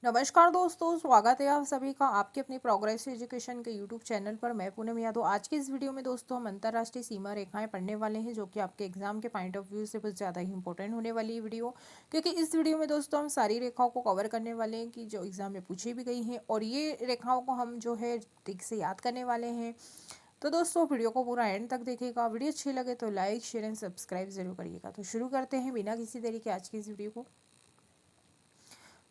नमस्कार दोस्तों, स्वागत है आप सभी का आपके अपनी प्रोग्रेस एजुकेशन के यूट्यूब चैनल पर। मैं पूनम यादव। आज की इस वीडियो में दोस्तों हम अंतर्राष्ट्रीय सीमा रेखाएं पढ़ने वाले हैं, जो कि आपके एग्जाम के पॉइंट ऑफ व्यू से कुछ ज़्यादा ही इंपॉर्टेंट होने वाली है वीडियो। क्योंकि इस वीडियो में दोस्तों हम सारी रेखाओं को कवर करने वाले हैं कि जो एग्जाम में पूछी भी गई हैं, और ये रेखाओं को हम जो है ठीक से याद करने वाले हैं। तो दोस्तों वीडियो को पूरा एंड तक देखिएगा। वीडियो अच्छी लगे तो लाइक, शेयर एंड सब्सक्राइब जरूर करिएगा। तो शुरू करते हैं बिना किसी देरी के आज की इस वीडियो को।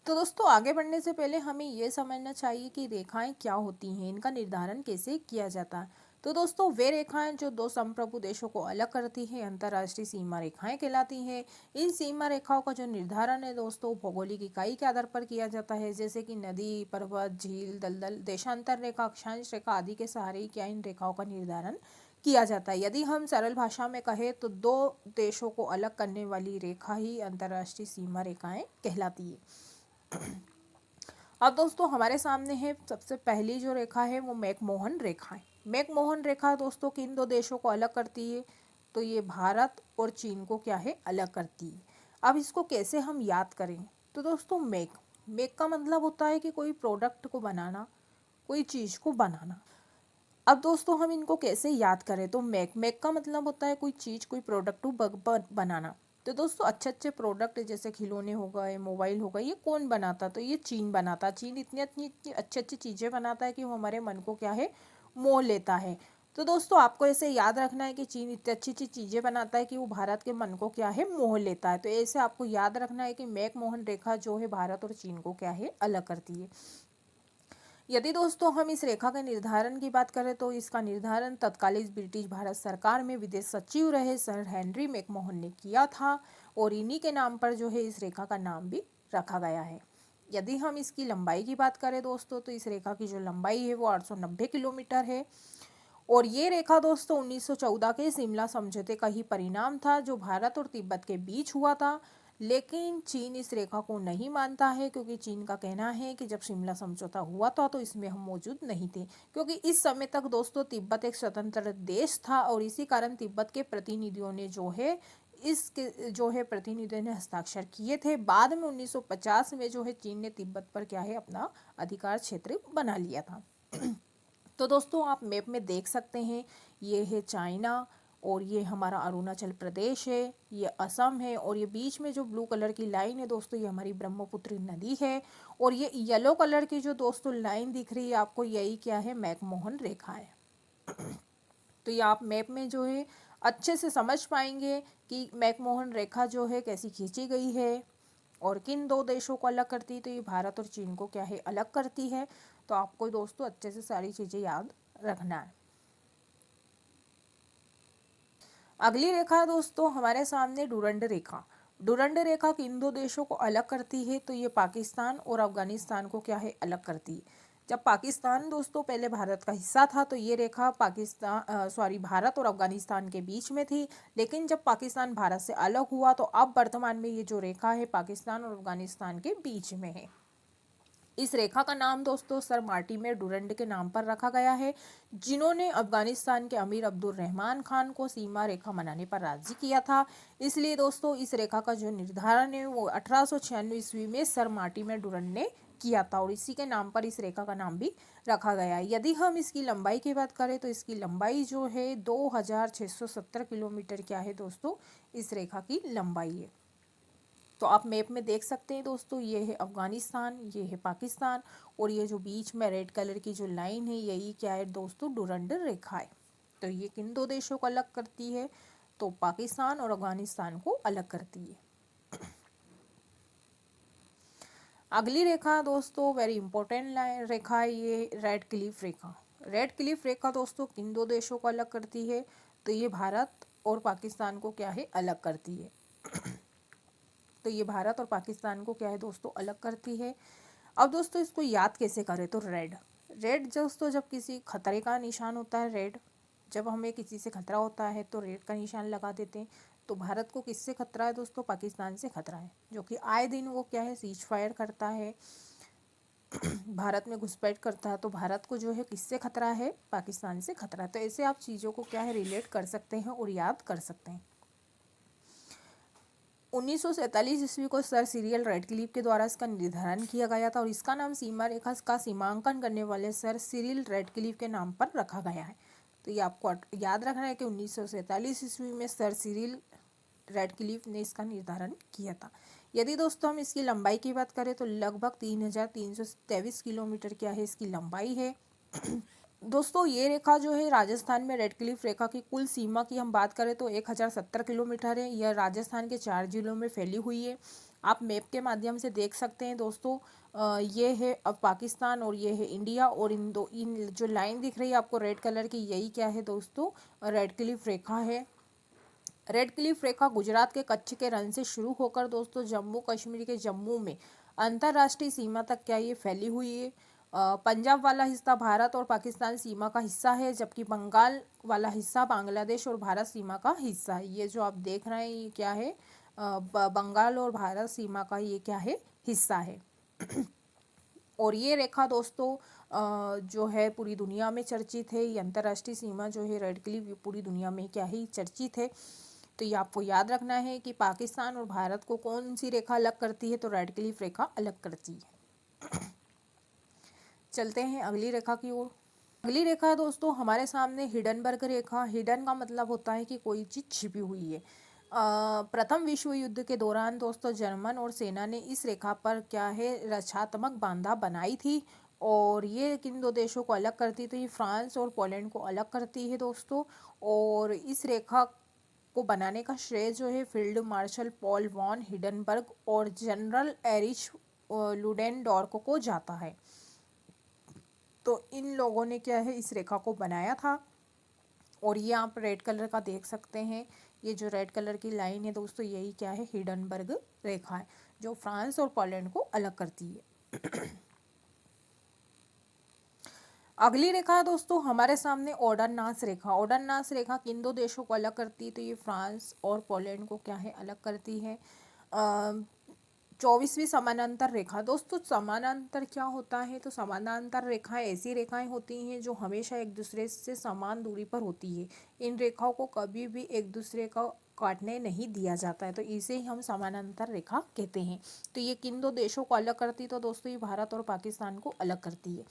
तो दोस्तों आगे बढ़ने से पहले हमें ये समझना चाहिए कि रेखाएं क्या होती हैं, इनका निर्धारण कैसे किया जाता है। तो दोस्तों वे रेखाएं जो दो संप्रभु देशों को अलग करती हैं अंतर्राष्ट्रीय सीमा रेखाएं कहलाती हैं। इन सीमा रेखाओं का जो निर्धारण है दोस्तों भौगोलिक इकाई के आधार पर किया जाता है, जैसे कि नदी, पर्वत, झील, दलदल, देशांतर रेखा, अक्षांश रेखा आदि के सहारे क्या इन रेखाओं का निर्धारण किया जाता है। यदि हम सरल भाषा में कहें तो दो देशों को अलग करने वाली रेखा ही अंतर्राष्ट्रीय सीमा रेखाएं कहलाती है। अब दोस्तों हमारे सामने है सबसे पहली जो रेखा है वो मैकमोहन रेखा है। मैकमोहन रेखा दोस्तों किन दो देशों को अलग करती है, तो ये भारत और चीन को क्या है अलग करती है। अब इसको कैसे हम याद करें, तो दोस्तों मैक का मतलब होता है कि कोई प्रोडक्ट को बनाना, कोई चीज़ को बनाना। अब दोस्तों हम इनको कैसे याद करें, तो मैक का मतलब होता है कोई चीज़, कोई प्रोडक्ट को बनाना। तो दोस्तों अच्छे अच्छे प्रोडक्ट जैसे खिलौने हो गए, मोबाइल हो गए, ये कौन बनाता, तो ये चीन बनाता। चीन इतनी इतनी अच्छी अच्छी चीज़ें बनाता है कि वो हमारे मन को क्या है मोह लेता है। तो दोस्तों आपको ऐसे याद रखना है कि चीन इतनी अच्छी अच्छी चीज़ें बनाता है कि वो भारत के मन को क्या है मोह लेता है। तो ऐसे आपको याद रखना है कि मैकमोहन रेखा जो है भारत और चीन को क्या है अलग करती है। यदि दोस्तों हम इस रेखा के निर्धारण की बात करें तो इसका निर्धारण तत्कालीन ब्रिटिश भारत सरकार में विदेश सचिव रहे सर हेनरी मैकमोहन ने किया था, और इन्हीं के नाम पर जो है इस रेखा का नाम भी रखा गया है। यदि हम इसकी लंबाई की बात करें दोस्तों तो इस रेखा की जो लंबाई है वो 890 किलोमीटर है, और ये रेखा दोस्तों 1914 के शिमला समझौते का ही परिणाम था, जो भारत और तिब्बत के बीच हुआ था। लेकिन चीन इस रेखा को नहीं मानता है, क्योंकि चीन का कहना है कि जब शिमला समझौता हुआ था तो इसमें हम मौजूद नहीं थे, क्योंकि इस समय तक दोस्तों तिब्बत एक स्वतंत्र देश था, और इसी कारण तिब्बत के प्रतिनिधियों ने प्रतिनिधियों ने हस्ताक्षर किए थे। बाद में 1950 में जो है चीन ने तिब्बत पर क्या है अपना अधिकार क्षेत्र बना लिया था। तो दोस्तों आप मैप में देख सकते हैं, ये है चाइना, और ये हमारा अरुणाचल प्रदेश है, ये असम है, और ये बीच में जो ब्लू कलर की लाइन है दोस्तों ये हमारी ब्रह्मपुत्र नदी है, और ये येलो कलर की जो दोस्तों लाइन दिख रही है आपको, यही क्या है मैकमोहन रेखा है। तो ये आप मैप में जो है अच्छे से समझ पाएंगे कि मैकमोहन रेखा जो है कैसी खींची गई है और किन दो देशों को अलग करती है। तो ये भारत और चीन को क्या है अलग करती है। तो आपको दोस्तों अच्छे से सारी चीज़ें याद रखना है। अगली रेखा है दोस्तों हमारे सामने डुरंड रेखा। डुरंड रेखा किन दो देशों को अलग करती है, तो ये पाकिस्तान और अफगानिस्तान को क्या है अलग करती है। जब पाकिस्तान दोस्तों पहले भारत का हिस्सा था तो ये रेखा भारत और अफगानिस्तान के बीच में थी। लेकिन जब पाकिस्तान भारत से अलग हुआ तो अब वर्तमान में ये जो रेखा है पाकिस्तान और अफगानिस्तान के बीच में है। इस रेखा का नाम दोस्तों सर मार्टिमेर डुरंड के नाम पर रखा गया है, जिन्होंने अफगानिस्तान के अमीर अब्दुल रहमान खान को सीमा रेखा बनाने पर राजी किया था। इसलिए दोस्तों इस रेखा का जो निर्धारण है वो 1896 ईस्वी में सर मार्टिमेर डुरंड ने किया था, और इसी के नाम पर इस रेखा का नाम भी रखा गया है। यदि हम इसकी लंबाई की बात करें तो इसकी लंबाई जो है 2670 किलोमीटर क्या है दोस्तों इस रेखा की लंबाई है। तो आप मैप में देख सकते हैं दोस्तों, ये है अफगानिस्तान, ये है पाकिस्तान, और ये जो बीच में रेड कलर की जो लाइन है यही क्या है दोस्तों डुरंड रेखा है। तो ये किन दो देशों को अलग करती है, तो पाकिस्तान और अफगानिस्तान को अलग करती है। अगली रेखा दोस्तों वेरी इंपॉर्टेंट रेखा है, ये रेड क्लिफ रेखा। रेड क्लिफ रेखा दोस्तों किन दो देशों को अलग करती है, तो ये भारत और पाकिस्तान को क्या है अलग करती है। तो ये भारत और पाकिस्तान को क्या है दोस्तों अलग करती है। अब दोस्तों इसको याद कैसे करें, तो रेड रेड दोस्तों जब किसी खतरे का निशान होता है रेड, जब हमें किसी से खतरा होता है तो रेड का निशान लगा देते हैं। तो भारत को किससे खतरा है दोस्तों, पाकिस्तान से खतरा है, जो कि आए दिन वो क्या है सीज फायर करता है, भारत में घुसपैठ करता है। तो भारत को जो है किससे खतरा है, पाकिस्तान से खतरा है। तो ऐसे आप चीज़ों को क्या है रिलेट कर सकते हैं और याद कर सकते हैं। 1947 ईस्वी को सर सिरिल रैडक्लिफ के द्वारा इसका निर्धारण किया गया था और इसका नाम सीमा रेखा का सीमांकन करने वाले सर सिरिल रैडक्लिफ के नाम पर रखा गया है। तो ये आपको याद रखना है कि 1947 ईस्वी में सर सिरिल रैडक्लिफ ने इसका निर्धारण किया था। यदि दोस्तों हम इसकी लंबाई की बात करें तो लगभग 3323 किलोमीटर क्या है इसकी लंबाई है। दोस्तों ये रेखा जो है राजस्थान में रेडक्लिफ रेखा की कुल सीमा की हम बात करें तो 1070 किलोमीटर है। यह राजस्थान के 4 जिलों में फैली हुई है। आप मैप के माध्यम से देख सकते हैं दोस्तों। ये है अब पाकिस्तान और ये है इंडिया, और इन जो लाइन दिख रही है आपको रेड कलर की, यही क्या है दोस्तों रेडक्लिफ रेखा है। रेडक्लिफ रेखा गुजरात के कच्छ के रण से शुरू होकर दोस्तों जम्मू कश्मीर के जम्मू में अंतर्राष्ट्रीय सीमा तक क्या ये फैली हुई है। पंजाब वाला हिस्सा भारत और पाकिस्तान सीमा का हिस्सा है, जबकि बंगाल वाला हिस्सा बांग्लादेश और भारत सीमा का हिस्सा है। ये जो आप देख रहे हैं ये क्या है, बंगाल और भारत सीमा का ये क्या है, हिस्सा है। और ये रेखा दोस्तों जो है पूरी दुनिया में चर्चित है। ये अंतर्राष्ट्रीय सीमा जो है रेडक्लिफ पूरी दुनिया में क्या है चर्चित है। तो ये आपको याद रखना है कि पाकिस्तान और भारत को कौन सी रेखा अलग करती है, तो रेडक्लिफ रेखा अलग करती है। चलते हैं अगली रेखा की ओर। अगली रेखा है दोस्तों हमारे सामने हिडनबर्ग रेखा। हिडन का मतलब होता है कि कोई चीज़ छिपी हुई है। प्रथम विश्व युद्ध के दौरान दोस्तों जर्मन और सेना ने इस रेखा पर क्या है रक्षात्मक बांधा बनाई थी, और ये किन दो देशों को अलग करती, तो ये फ्रांस और पोलैंड को अलग करती है दोस्तों। और इस रेखा को बनाने का श्रेय जो है field marshal Paul von Hindenburg और जनरल एरिच लुडेनडोर्फ को जाता है। तो इन लोगों ने क्या है इस रेखा को बनाया था। और ये आप रेड कलर का देख सकते हैं, ये जो रेड कलर की लाइन है दोस्तों यही क्या है हिडनबर्ग रेखा है, जो फ्रांस और पोलैंड को अलग करती है। अगली रेखा है दोस्तों हमारे सामने ओडरनास रेखा। ओडरनास रेखा किन दो देशों को अलग करती है, तो ये फ्रांस और पोलैंड को क्या है अलग करती है। 24वीं समानांतर रेखा। दोस्तों समानांतर क्या होता है, तो समानांतर रेखाएं ऐसी रेखाएं होती हैं जो हमेशा एक दूसरे से समान दूरी पर होती है। इन रेखाओं को कभी भी एक दूसरे का काटने नहीं दिया जाता है, तो इसे ही हम समानांतर रेखा कहते हैं। तो ये किन दो देशों को अलग करती है, तो दोस्तों ये भारत और पाकिस्तान को अलग करती है।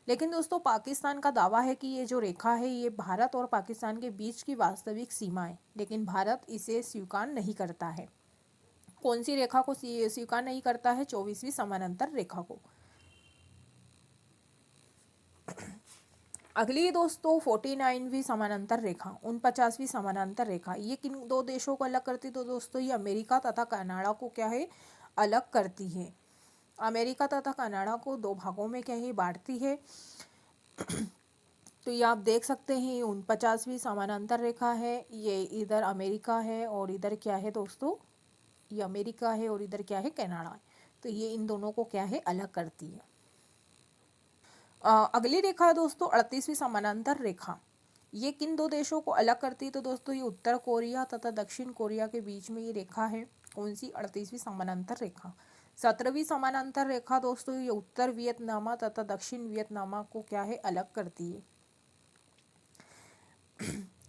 लेकिन दोस्तों पाकिस्तान का दावा है कि ये जो रेखा है ये भारत और पाकिस्तान के बीच की वास्तविक सीमा है, लेकिन भारत इसे स्वीकार नहीं करता है। कौन सी रेखा को स्वीकार नहीं करता है, 24वीं समानांतर रेखा को। अगली दोस्तों 49वीं समानांतर रेखा, 49वीं समानांतर रेखा, ये किन दो देशों को अलग करती है, तो दोस्तों ये अमेरिका तथा कनाडा को क्या है अलग करती है। अमेरिका तथा कनाडा को दो भागों में क्या है बांटती है। तो ये आप देख सकते हैं 49वीं समानांतर रेखा है, ये इधर अमेरिका है और इधर क्या है दोस्तों ये अमेरिका है और इधर क्या है कनाडा है। तो ये इन दोनों को क्या है अलग करती है। अगली रेखा है दोस्तों 38वीं समानांतर रेखा। ये किन दो देशों को अलग करती है, तो दोस्तों ये उत्तर कोरिया तथा दक्षिण कोरिया के बीच में ये रेखा है। कौन सी 38वीं समानांतर रेखा। 17वीं समानांतर रेखा दोस्तों ये उत्तर वियतनाम तथा दक्षिण वियतनाम को क्या है अलग करती है।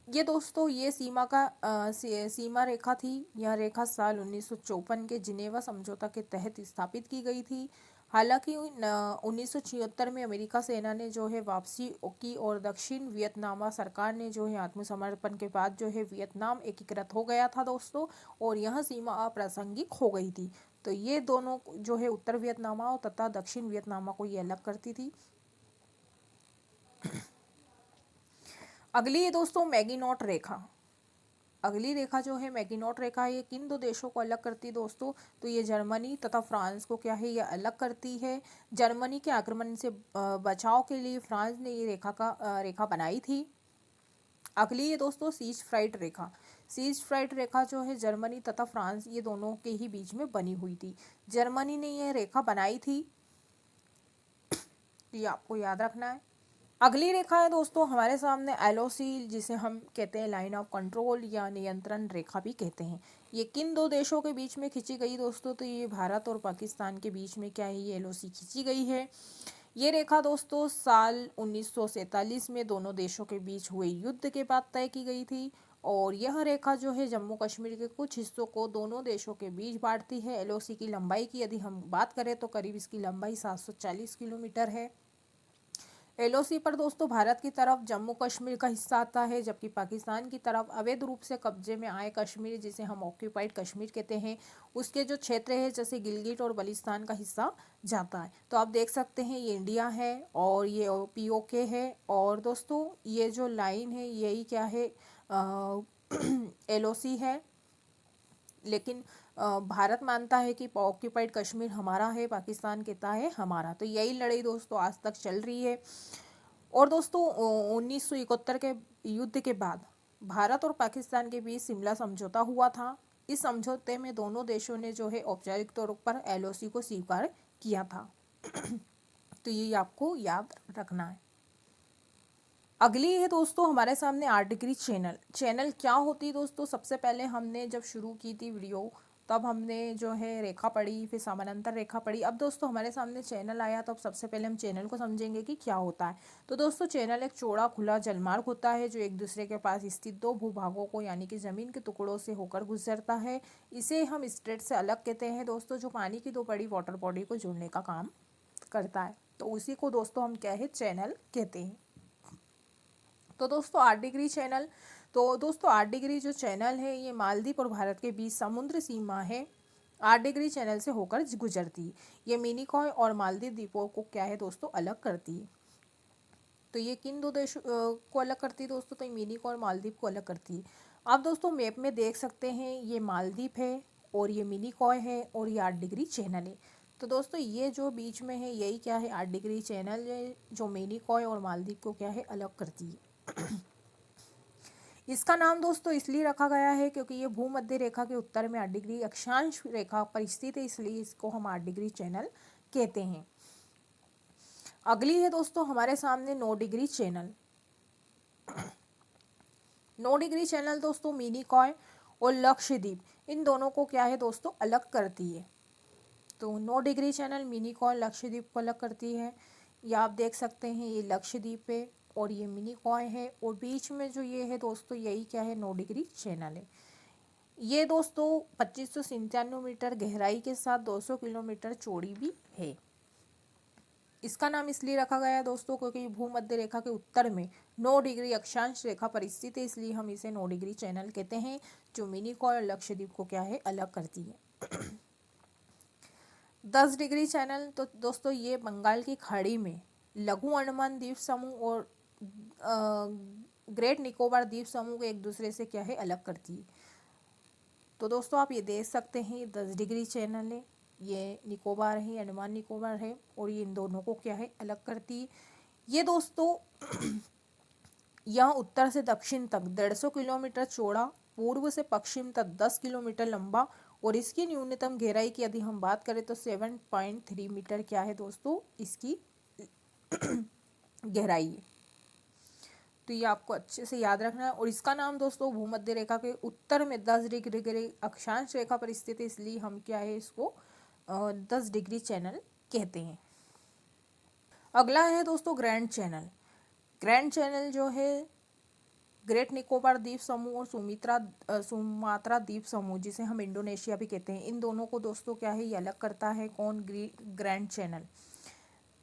ये दोस्तों ये सीमा रेखा थी। यह रेखा साल 1954 के जिनेवा समझौता के तहत स्थापित की गई थी। हालांकि 1976 में अमेरिका सेना ने जो है वापसी की और दक्षिण वियतनाम सरकार ने जो है आत्मसमर्पण के बाद जो है वियतनाम एकीकृत हो गया था दोस्तों, और यह सीमा अप्रासंगिक हो गई थी। तो ये दोनों जो है उत्तर वियतनाम तथा दक्षिण वियतनाम को ये अलग करती थी। अगली है दोस्तों मैगीनॉट रेखा। अगली रेखा जो है मैगीनॉट रेखा ये किन दो देशों को अलग करती है दोस्तों, तो ये जर्मनी तथा फ्रांस को क्या है ये अलग करती है। जर्मनी के आक्रमण से बचाव के लिए फ्रांस ने ये रेखा बनाई थी। अगली है दोस्तों सीज फ्राइट रेखा। सीज फ्राइट रेखा जो है जर्मनी तथा फ्रांस ये दोनों के ही बीच में बनी हुई थी। जर्मनी ने यह रेखा बनाई थी, ये आपको याद रखना है। अगली रेखा है दोस्तों हमारे सामने एलओसी, जिसे हम कहते हैं लाइन ऑफ कंट्रोल या नियंत्रण रेखा भी कहते हैं। ये किन दो देशों के बीच में खींची गई दोस्तों, तो ये भारत और पाकिस्तान के बीच में क्या है ये एलओसी खींची गई है। ये रेखा दोस्तों साल 1947 में दोनों देशों के बीच हुए युद्ध के बाद तय की गई थी, और यह रेखा जो है जम्मू कश्मीर के कुछ हिस्सों को दोनों देशों के बीच बांटती है। एलओसी की लंबाई की यदि हम बात करें तो करीब इसकी लंबाई 740 किलोमीटर है। एलओसी पर दोस्तों भारत की तरफ जम्मू कश्मीर का हिस्सा आता है, जबकि पाकिस्तान की तरफ अवैध रूप से कब्जे में आए कश्मीर, जिसे हम ऑक्यूपाइड कश्मीर कहते हैं, उसके जो क्षेत्र है जैसे गिलगिट और बलिस्तान का हिस्सा जाता है। तो आप देख सकते हैं ये इंडिया है और ये पीओके है, और दोस्तों ये जो लाइन है यही क्या है, एलओसी है। लेकिन भारत मानता है कि ऑक्यूपाइड कश्मीर हमारा है, पाकिस्तान कहता है हमारा। तो यही लड़ाई दोस्तों आज तक चल रही है। और दोस्तों 1971 के युद्ध के बाद भारत और पाकिस्तान के बीच शिमला समझौता हुआ था। इस समझौते में दोनों देशों ने जो है औपचारिक तौर पर एलओसी को स्वीकार किया था। तो ये आपको याद रखना है। अगली है दोस्तों हमारे सामने 8 डिग्री चैनल। चैनल क्या होती है दोस्तों? सबसे पहले हमने जब शुरू की थी वीडियो तब हमने जो है रेखा पढ़ी, फिर समानांतर रेखा पढ़ी। अब दोस्तों हमारे सामने चैनल आया, तो अब सबसे पहले हम चैनल को समझेंगे कि क्या होता है। तो दोस्तों चैनल एक चौड़ा खुला जलमार्ग होता है जो एक दूसरे के पास स्थित दो भूभागों को यानी कि जमीन के टुकड़ों से होकर गुजरता है। इसे हम स्ट्रेट से अलग कहते हैं दोस्तों, जो पानी की दो बड़ी वाटर बॉडी को जोड़ने का काम करता है। तो उसी को दोस्तों हम क्या है, चैनल कहते हैं। तो दोस्तों 8 डिग्री चैनल, तो दोस्तों 8 डिग्री जो चैनल है ये मालदीव और भारत के बीच समुद्र सीमा है, 8 डिग्री चैनल से होकर गुजरती है। ये मिनिकॉय और मालदीव द्वीपों को क्या है दोस्तों, अलग करती है। तो ये किन दो देशों को अलग करती है दोस्तों? तो ये मिनिकॉय और मालदीव को अलग करती है। आप दोस्तों मैप में देख सकते हैं ये मालदीव है और ये मिनिकॉय है और ये 8 डिग्री चैनल है। तो दोस्तों ये जो बीच में है यही क्या है, 8 डिग्री चैनल है जो मिनिकॉय और मालदीव को क्या है, अलग करती है। इसका नाम दोस्तों इसलिए रखा गया है क्योंकि ये भूमध्य रेखा के उत्तर में 8 डिग्री अक्षांश रेखा पर स्थित है, इसलिए इसको हम 8 डिग्री चैनल कहते हैं। अगली है दोस्तों हमारे सामने 9 डिग्री चैनल। 9 डिग्री चैनल दोस्तों मिनिकॉय और लक्षद्वीप इन दोनों को क्या है दोस्तों, अलग करती है। तो 9 डिग्री चैनल मिनिकॉय लक्षद्वीप को अलग करती है। ये आप देख सकते हैं ये लक्षद्वीप है और ये मिनिकॉय है, और बीच में जो ये है दोस्तों यही क्या है, 9 डिग्री चैनल है। ये दोस्तों 2597 मीटर गहराई के साथ 200 किलोमीटर चौड़ी भी है। इसका नाम इसलिए रखा गया है दोस्तों क्योंकि भूमध्य रेखा के उत्तर में 9 डिग्री अक्षांश रेखा पर स्थित है, इसलिए हम इसे 9 डिग्री चैनल कहते हैं, जो मिनिकॉय और लक्षद्वीप को क्या है, अलग करती है। 10 डिग्री चैनल, तो दोस्तों ये बंगाल की खाड़ी में लघु अंडमान द्वीप समूह और ग्रेट निकोबार द्वीप समूह को एक दूसरे से क्या है, अलग करती है। तो दोस्तों आप ये देख सकते हैं ये 10 डिग्री चैनल है, ये निकोबार है, अंडमान निकोबार है, और ये इन दोनों को क्या है, अलग करती है। ये दोस्तों यहाँ उत्तर से दक्षिण तक 150 किलोमीटर चौड़ा, पूर्व से पश्चिम तक 10 किलोमीटर लंबा, और इसकी न्यूनतम गहराई की यदि हम बात करें तो 7.3 मीटर क्या है दोस्तों, इसकी गहराई है। तो ये आपको अच्छे से याद रखना है। और इसका नाम दोस्तों भूमध्य रेखा के उत्तर में 10 डिग्री अक्षांश रेखा पर स्थित है, इसलिए हम क्या है इसको 10 डिग्री चैनल कहते हैं। अगला है दोस्तों ग्रैंड चैनल। ग्रैंड चैनल जो है ग्रेट निकोबार द्वीप समूह और सुमात्रा द्वीप समूह, जिसे हम इंडोनेशिया भी कहते हैं, इन दोनों को दोस्तों क्या है, ये अलग करता है। कौन? Grand channel.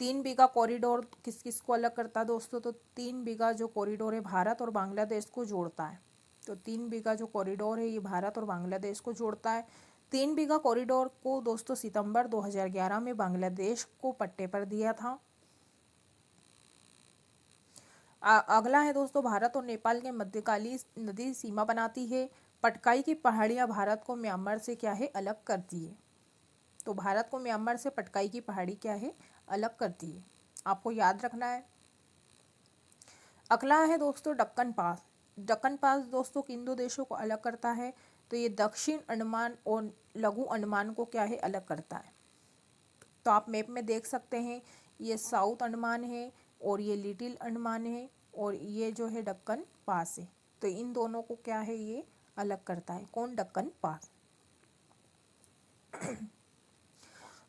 3 बीघा कॉरिडोर किस किस को अलग करता है दोस्तों? तो 3 बीघा जो कॉरिडोर है भारत और बांग्लादेश को जोड़ता है। तो 3 बीघा जो कॉरिडोर है ये भारत और बांग्लादेश को जोड़ता है। 3 बीघा कॉरिडोर को दोस्तों सितंबर 2011 में बांग्लादेश को पट्टे पर दिया था। अगला है दोस्तों भारत और नेपाल के मध्यकालीन नदी सीमा बनाती है। पटकाई की पहाड़ियाँ भारत को म्यांमार से क्या है, अलग करती है। तो भारत को म्यांमार से पटकाई की पहाड़ी क्या है, अलग करती है, आपको याद रखना है। अगला है दोस्तों दक्कन पास। दक्कन पास दोस्तों किन दो देशों को अलग करता है? तो ये दक्षिण अंडमान और लघु अंडमान को क्या है, अलग करता है। तो आप मैप में देख सकते हैं ये साउथ अंडमान है और ये लिटिल अंडमान है, और ये जो है दक्कन पास है। तो इन दोनों को क्या है, ये अलग करता है। कौन? दक्कन पास।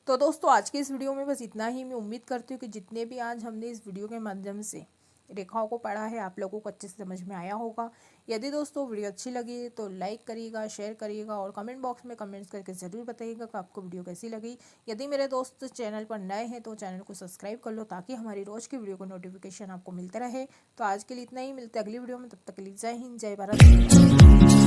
तो दोस्तों आज के इस वीडियो में बस इतना ही। मैं उम्मीद करती हूँ कि जितने भी आज हमने इस वीडियो के माध्यम से रेखाओं को पढ़ा है आप लोगों को अच्छे से समझ में आया होगा। यदि दोस्तों वीडियो अच्छी लगी तो लाइक करिएगा, शेयर करिएगा और कमेंट बॉक्स में कमेंट्स करके ज़रूर बताइएगा कि आपको वीडियो कैसी लगी। यदि मेरे दोस्त चैनल पर नए हैं तो चैनल को सब्सक्राइब कर लो ताकि हमारी रोज़ की वीडियो को नोटिफिकेशन आपको मिलते रहे। तो आज के लिए इतना ही, मिलते अगली वीडियो में, तब तक के लिए जय हिंद, जय भारत।